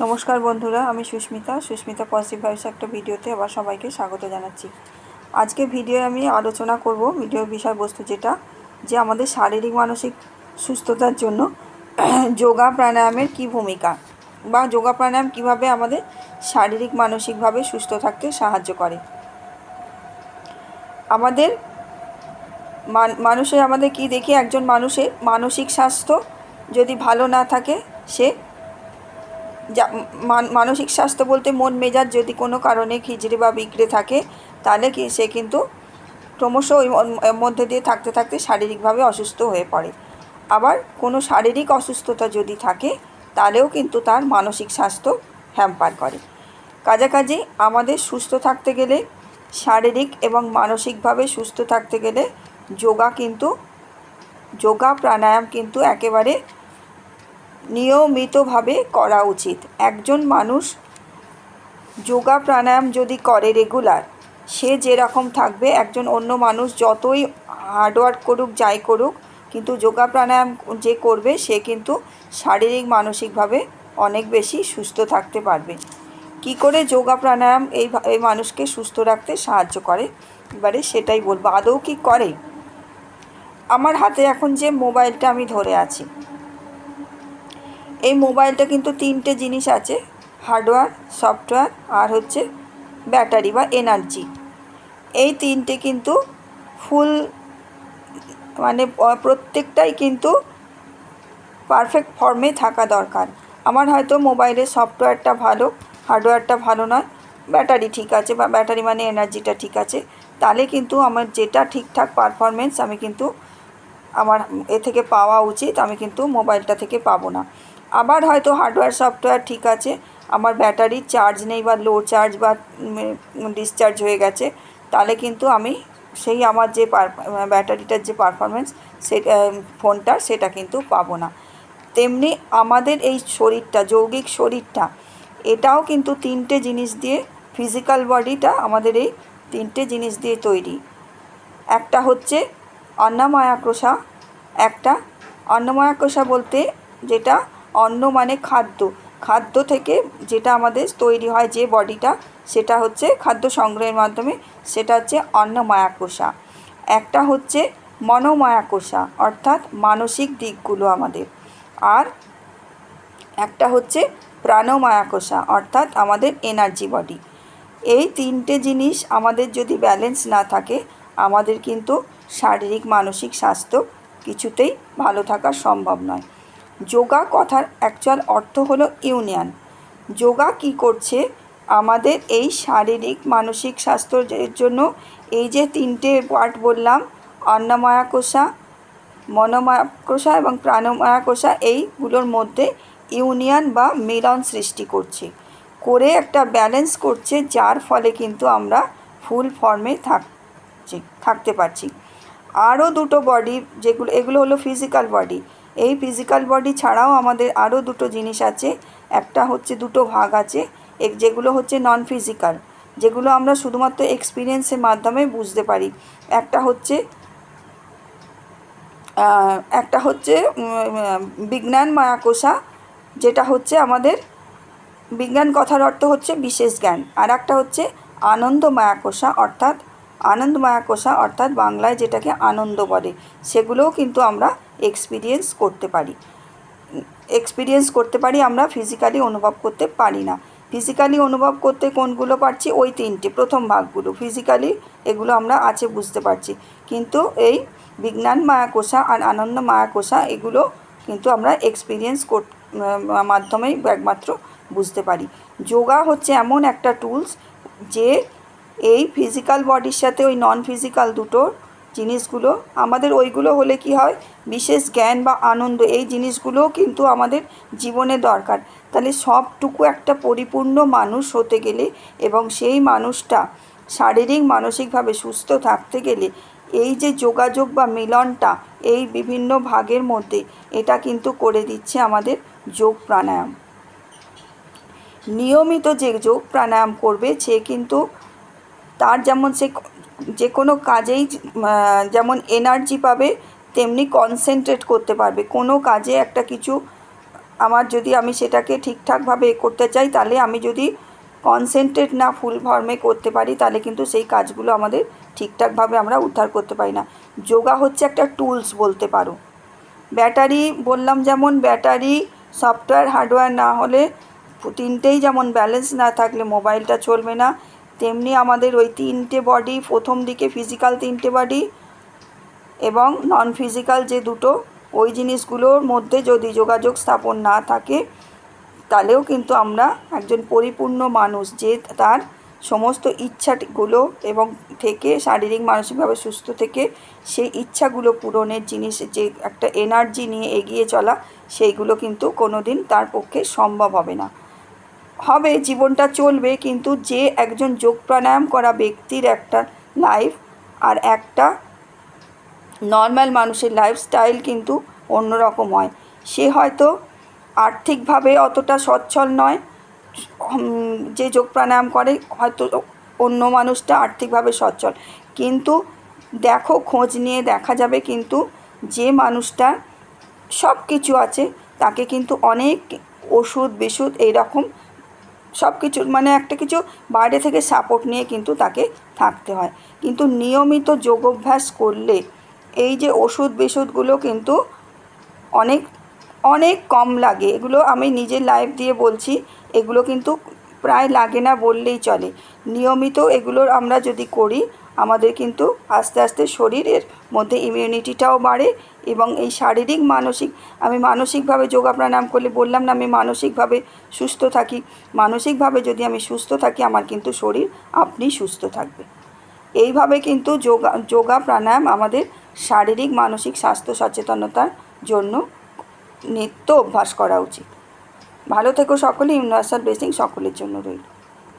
নমস্কার বন্ধুরা, আমি সুস্মিতা পজিটিভ ভাইবস একটা ভিডিওতে আবার সবাইকে স্বাগত জানাচ্ছি। আজকে ভিডিও আমি আলোচনা করব ভিডিওর বিষয়বস্তু যেটা যে আমাদের শারীরিক মানসিক সুস্থতার জন্য যোগা প্রাণায়ামের কী ভূমিকা বা যোগা প্রাণায়াম কীভাবে আমাদের শারীরিক মানসিকভাবে সুস্থ থাকতে সাহায্য করে। আমাদের আমাদের কি দেখি, একজন মানুষের মানসিক স্বাস্থ্য যদি ভালো না থাকে, সে মানসিক স্বাস্থ্য বলতে মন মেজাজ যদি কোনো কারণে খিচড়ে বা বিগড়ে থাকে, তাহলে সে কিন্তু ক্রমশ ওই মধ্যে দিয়ে থাকতে থাকতে শারীরিকভাবে অসুস্থ হয়ে পড়ে। আবার কোনো শারীরিক অসুস্থতা যদি থাকে, তাহলেও কিন্তু তার মানসিক স্বাস্থ্য হ্যাম্পার করে। কাছাকাছি আমাদের সুস্থ থাকতে গেলে, শারীরিক এবং মানসিকভাবে সুস্থ থাকতে গেলে যোগা প্রাণায়াম কিন্তু একেবারে নিয়মিতভাবে করা উচিত। একজন মানুষ যোগা প্রাণায়াম যদি করে রেগুলার, সে যেরকম থাকবে, একজন অন্য মানুষ যতই হার্ডওয়ার্ক করুক, যাই করুক, কিন্তু যোগা প্রাণায়াম যে করবে সে কিন্তু শারীরিক মানসিকভাবে অনেক বেশি সুস্থ থাকতে পারবে। কি করে যোগা প্রাণায়াম এই মানুষকে সুস্থ রাখতে সাহায্য করে, এবারে সেটাই বলবো। আদৌ কি করে? আমার হাতে এখন যে মোবাইলটা আমি ধরে আছি, এই মোবাইলটা কিন্তু তিনটে জিনিস আছে: হার্ডওয়্যার, সফটওয়্যার আর হচ্ছে ব্যাটারি বা এনার্জি। এই তিনটে কিন্তু ফুল প্রত্যেকটাই কিন্তু পারফেক্ট ফর্মে থাকা দরকার। আমার হয়তো মোবাইলের সফটওয়্যারটা ভালো, হার্ডওয়্যারটা ভালো নয়, ব্যাটারি ঠিক আছে বা ব্যাটারি মানে এনার্জিটা ঠিক আছে, তাহলে কিন্তু আমার যেটা ঠিকঠাক পারফরমেন্স আমি কিন্তু আমার থেকে পাওয়া উচিত, আমি কিন্তু মোবাইলটা থেকে পাবো না। আবার হয়তো হার্ডওয়্যার সফটওয়্যার ঠিক আছে, আমার ব্যাটারির চার্জ নেই বা লো চার্জ বা ডিসচার্জ হয়ে গেছে, তাহলে কিন্তু আমি সেই আমার যে ব্যাটারিটার যে পারফরমেন্স ফোনটার, সেটা কিন্তু পাবো না। তেমনি আমাদের এই শরীরটা, যৌগিক শরীরটা, এটাও কিন্তু তিনটে জিনিস দিয়ে, ফিজিক্যাল বডিটা আমাদের এই তিনটে জিনিস দিয়ে তৈরি। একটা হচ্ছে অন্নময়া কোষা, অন্নময়া কোষা বলতে যেটা অন্ন মানে খাদ্য থেকে যেটা আমাদের তৈরি হয় যে বডিটা, সেটা হচ্ছে খাদ্য সংগ্রহের মাধ্যমে, সেটা হচ্ছে অন্নময়া কোষা। একটা হচ্ছে মনোময়া কোষা, অর্থাৎ মানসিক দিকগুলো আমাদের। আর একটা হচ্ছে প্রাণময়া কোষা, অর্থাৎ আমাদের এনার্জি বডি। এই তিনটে জিনিস আমাদের যদি ব্যালেন্স না থাকে, আমাদের কিন্তু শারীরিক মানসিক স্বাস্থ্য কিছুতেই ভালো থাকা সম্ভব নয়। যোগা কথার অ্যাকচুয়াল অর্থ হলো ইউনিয়ন। যোগা কি করছে, আমাদের এই শারীরিক মানসিক স্বাস্থ্যের জন্য এই যে তিনটে পার্ট বললাম, অন্নময়া কোষা, মনোময়া কোষা এবং প্রাণময়া কোষা, এইগুলোর মধ্যে ইউনিয়ন বা মিলন সৃষ্টি করে একটা ব্যালেন্স করছে, যার ফলে কিন্তু আমরা ফুল ফর্মে থাকতে পারছি। আরও দুটো বডি, এগুলো হলো ফিজিক্যাল বডি। এই ফিজিক্যাল বডি ছাড়াও আমাদের আরও দুটো জিনিস আছে, একটা হচ্ছে দুটো ভাগ আছে, যেগুলো হচ্ছে নন ফিজিক্যাল, যেগুলো আমরা শুধুমাত্র এক্সপিরিয়েন্সের মাধ্যমে বুঝতে পারি। একটা হচ্ছে বিজ্ঞান মায়া কোষা, যেটা হচ্ছে আমাদের, বিজ্ঞান কথার অর্থ হচ্ছে বিশেষ জ্ঞান। আর একটা হচ্ছে আনন্দময়া কোষা, অর্থাৎ বাংলায় যেটাকে আনন্দ বলে, সেগুলোও কিন্তু আমরা এক্সপিরিয়েন্স করতে পারি, আমরা ফিজিক্যালি অনুভব করতে পারি না। ফিজিক্যালি অনুভব করতে কোনগুলো পারছি? ওই তিনটে প্রথম ভাগগুলো ফিজিক্যালি, এগুলো আমরা বুঝতে পারছি। কিন্তু এই বিজ্ঞান মায়া কোষা আর আনন্দ মায়া কোষা, এগুলো কিন্তু আমরা এক্সপিরিয়েন্স মাধ্যমেই একমাত্র বুঝতে পারি। যোগা হচ্ছে এমন একটা টুলস, যে এই ফিজিক্যাল বডির সাথে ওই নন ফিজিক্যাল দুটো জিনিসগুলো, আমাদের ওইগুলো হলে কি হয়, বিশেষ জ্ঞান বা আনন্দ, এই জিনিসগুলোও কিন্তু আমাদের জীবনে দরকার। তাহলে সবটুকু একটা পরিপূর্ণ মানুষ হতে গেলে এবং সেই মানুষটা শারীরিক মানসিকভাবে সুস্থ থাকতে গেলে, এই যে যোগাযোগ বা মিলনটা এই বিভিন্ন ভাগের মধ্যে, এটা কিন্তু করে দিচ্ছে আমাদের যোগ প্রাণায়াম। নিয়মিত যে যোগ প্রাণায়াম করবে, সে কিন্তু তার যেমন সে যে কোনো কাজেই যেমন এনার্জি পাবে, তেমনি কনসেন্ট্রেট করতে পারবে। কোনো কাজে একটা কিছু আমার যদি আমি সেটাকে ঠিকঠাকভাবে করতে চাই, তাহলে আমি যদি কনসেন্ট্রেট না ফুল ফর্মে করতে পারি, তাহলে কিন্তু সেই কাজগুলো আমাদের ঠিকঠাকভাবে আমরা উদ্ধার করতে পারি না। যোগা হচ্ছে একটা টুলস বলতে পারো। ব্যাটারি বললাম, যেমন ব্যাটারি, সফটওয়্যার, হার্ডওয়্যার না হলে, তিনটেই যেমন ব্যালেন্স না থাকলে মোবাইলটা চলবে না, তেমনি আমাদের ওই তিনটে বডি, প্রথম দিকে ফিজিক্যাল তিনটে বডি এবং নন ফিজিক্যাল যে দুটো, ওই জিনিসগুলোর মধ্যে যদি যোগাযোগ স্থাপন না থাকে, তাহলেও কিন্তু আমরা একজন পরিপূর্ণ মানুষ, যে তার সমস্ত ইচ্ছাগুলো এবং থেকে শারীরিক মানসিকভাবে সুস্থ থেকে সেই ইচ্ছাগুলো পূরণের জিনিস, যে একটা এনার্জি নিয়ে এগিয়ে চলা, সেইগুলো কিন্তু কোনো দিন তার পক্ষে সম্ভব হবে না। হবে, জীবনটা চলবে, কিন্তু যে একজন যোগ প্রাণায়াম করা ব্যক্তির একটা লাইফ আর একটা নর্মাল মানুষের লাইফস্টাইল কিন্তু অন্যরকম হয়। সে হয়তো আর্থিকভাবে অতটা সচ্ছল নয়, যে যোগ প্রাণায়াম করে হয়তো অন্য মানুষটা আর্থিকভাবে সচ্ছল, কিন্তু দেখো, খোঁজ নিয়ে দেখা যাবে কিন্তু যে মানুষটা সব কিছু আছে, তাকে কিন্তু অনেক ওষুধ বিষুধ এইরকম সব কিছু, মানে একটা কিছু বাইরে থেকে সাপোর্ট নিয়ে কিন্তু তাকে থাকতে হয়। কিন্তু নিয়মিত যোগ অভ্যাস করলে এই যে ওষুধ বিষুধগুলো কিন্তু অনেক অনেক কম লাগে। এগুলো আমি নিজের লাইফ দিয়ে বলছি, এগুলো কিন্তু প্রায় লাগে না বললেই চলে। নিয়মিত এগুলোর আমরা যদি করি, আমাদের কিন্তু আস্তে আস্তে শরীরের মধ্যে ইমিউনিটিটাও বাড়ে এবং এই শারীরিক মানসিক, আমি মানসিকভাবে যোগা প্রাণায়াম করলে বললাম না আমি মানসিকভাবে সুস্থ থাকি, মানসিকভাবে যদি আমি সুস্থ থাকি, আমার কিন্তু শরীর আপনি সুস্থ থাকবে। এইভাবে কিন্তু যোগা প্রাণায়াম আমাদের শারীরিক মানসিক স্বাস্থ্য সচেতনতার জন্য নিত্য অভ্যাস করা উচিত। ভালো থেকো সকলে, ইউনিভার্সাল ব্লেসিং সকলের জন্য রইল।